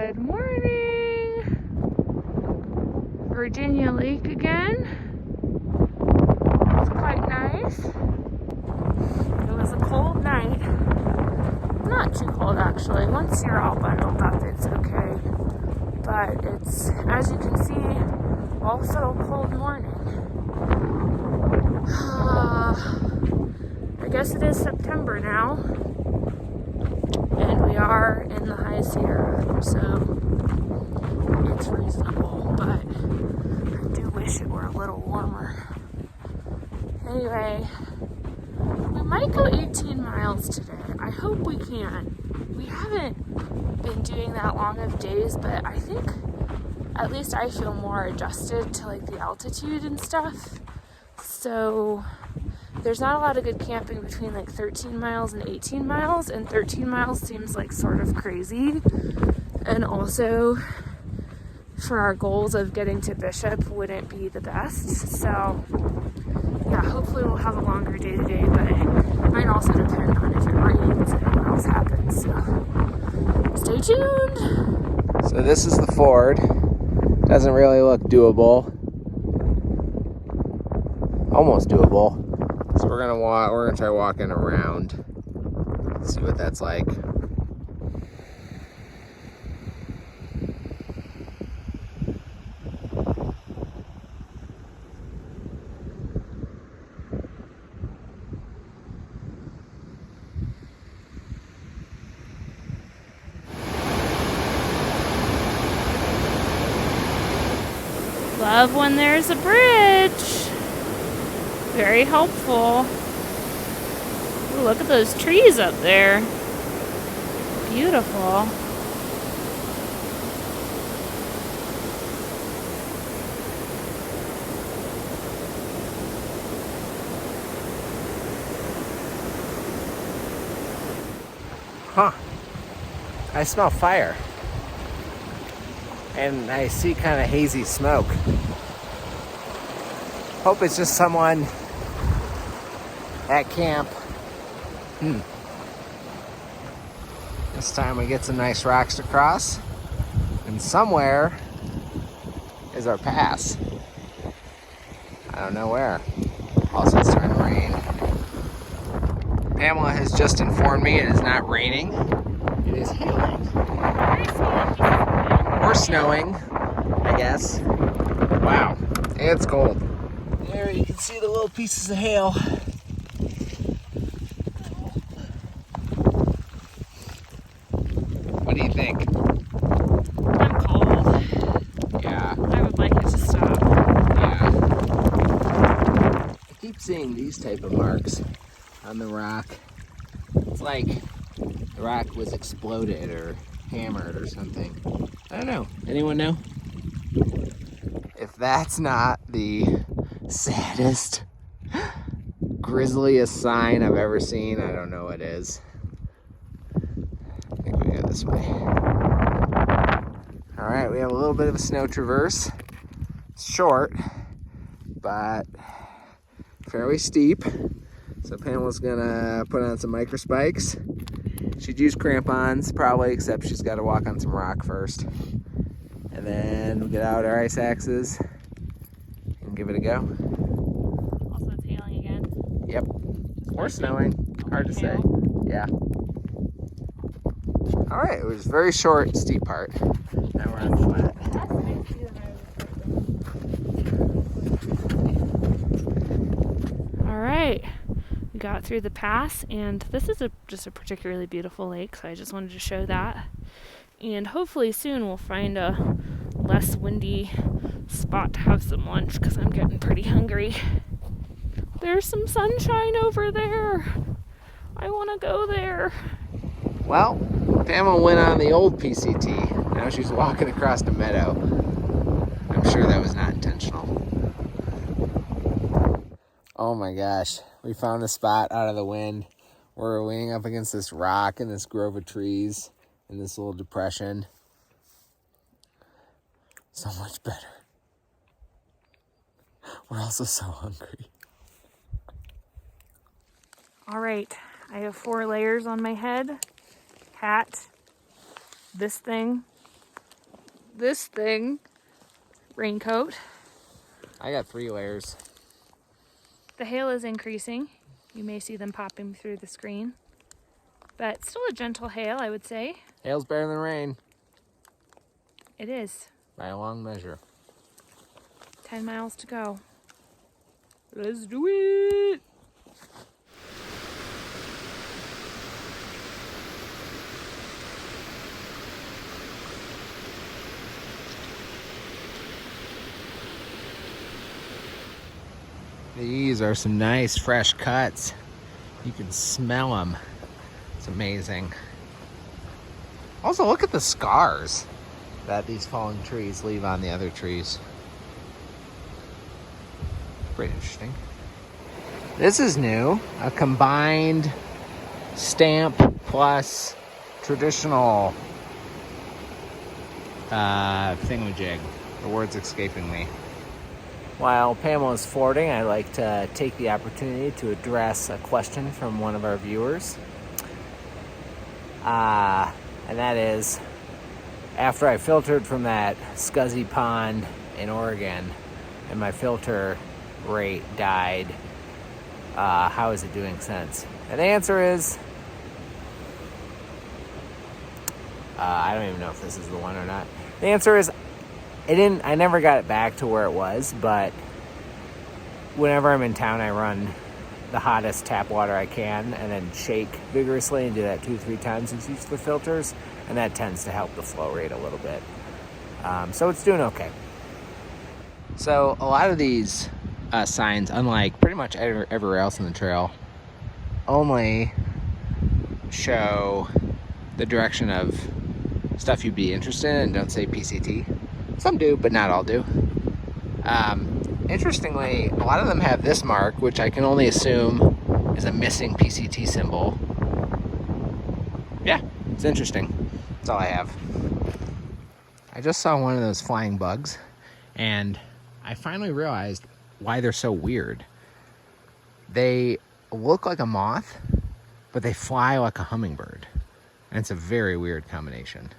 Good morning. Virginia Lake again. It's quite nice. It was a cold night. Not too cold actually. Once you're all bundled up, it's okay. But it's, as you can see, also a cold morning. I guess it is September now. And we are in the high Sierra, so it's reasonable, but I do wish it were a little warmer. Anyway, we might go 18 miles today. I hope we can. We haven't been doing that long of days, but I think at least I feel more adjusted to like the altitude and stuff. So there's not a lot of good camping between like 13 miles and 18 miles, and 13 miles seems like sort of crazy. And also for our goals of getting to Bishop wouldn't be the best. So yeah, hopefully we'll have a longer day today, but it might also depend on if it rains and what else happens. So stay tuned. So this is the ford. Doesn't really look doable. Almost doable. So we're gonna try walking around. See what that's like. Love when there's a bridge. Very helpful. Ooh, look at those trees up there. Beautiful. Huh. I smell fire. And I see kind of hazy smoke. Hope it's just someone at camp. This time we get some nice rocks to cross. And somewhere is our pass. I don't know where. Also, it's starting to rain. Pamela has just informed me it is not raining. It is hailing. Or snowing, I guess. Wow, it's cold. There you can see the little pieces of hail. What do you think? I'm cold. Yeah. I would like it to stop. Yeah. I keep seeing these type of marks on the rock. It's like the rock was exploded or hammered or something. I don't know. Anyone know? If that's not the saddest, grisliest sign I've ever seen, I don't know what is. I think we go this way. All right, we have a little bit of a snow traverse. It's short, but fairly steep. So Pamela's gonna put on some micro spikes. She'd use crampons probably, except she's got to walk on some rock first. And then we'll get out our ice axes and give it a go. Also, it's hailing again. Yep. Or snowing. Hard to say. Yeah. All right, it was a very short, steep part. Now we're on flat. All right. We got through the pass, and this is just a particularly beautiful lake, so I just wanted to show that. And hopefully soon we'll find a less windy spot to have some lunch, because I'm getting pretty hungry. There's some sunshine over there. I want to go there. Well, Pamela went on the old PCT. Now she's walking across the meadow. I'm sure that was not intentional. Oh my gosh. We found a spot out of the wind. We're leaning up against this rock and this grove of trees in this little depression. So much better. We're also so hungry. All right. I have 4 layers on my head. Hat. This thing. this thing, raincoat. I got 3 layers. The hail is increasing. You may see them popping through the screen. But still a gentle hail, I would say. Hail's better than rain. It is. By a long measure. 10 miles to go. Let's do it! These are some nice fresh cuts. You can smell them. It's amazing. Also, look at the scars that these fallen trees leave on the other trees. Pretty interesting. This is new. A combined stamp plus traditional thingamajig. The word's escaping me. While Pamela's fording, I'd like to take the opportunity to address a question from one of our viewers. And that is, after I filtered from that scuzzy pond in Oregon and my filter rate died, how is it doing since? And the answer is, I don't even know if this is the one or not. The answer is, I never got it back to where it was, but whenever I'm in town, I run the hottest tap water I can and then shake vigorously and do that 2-3 times in each of the filters, and that tends to help the flow rate a little bit. So it's doing okay. So a lot of these signs, unlike pretty much everywhere else in the trail, only show the direction of stuff you'd be interested in and don't say PCT. Some do, but not all do. Interestingly, a lot of them have this mark, which I can only assume is a missing PCT symbol. Yeah, it's interesting. That's all I have. I just saw one of those flying bugs, and I finally realized why they're so weird. They look like a moth, but they fly like a hummingbird. And it's a very weird combination.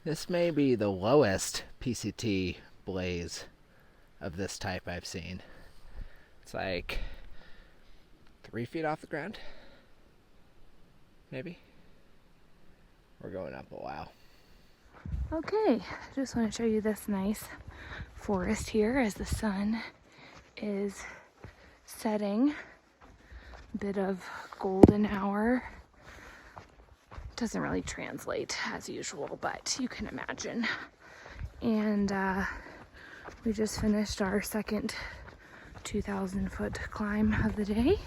This may be the lowest PCT blaze of this type I've seen. It's like 3 feet off the ground, maybe. We're going up a while. Okay, just want to show you this nice forest here as the sun is setting. A bit of golden hour. Doesn't really translate as usual, but you can imagine. And we just finished our second 2,000 foot climb of the day,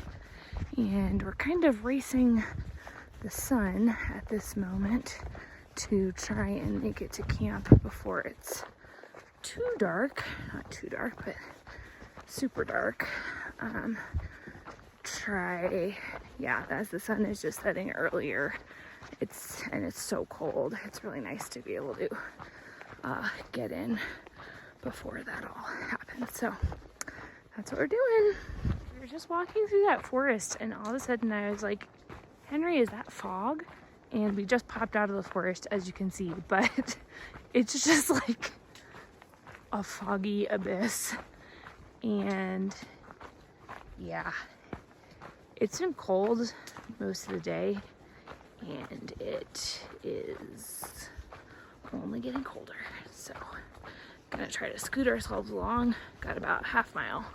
and we're kind of racing the sun at this moment to try and make it to camp before it's too dark. Not too dark, but super dark. As the sun is just setting earlier, it's so cold. It's really nice to be able to get in before that all happens. So that's what we're doing. We were just walking through that forest, and all of a sudden I was like, Henry, is that fog? And we just popped out of the forest, as you can see, but it's just like a foggy abyss. And yeah, it's been cold most of the day, and it is only getting colder. So gonna try to scoot ourselves along. Got about half mile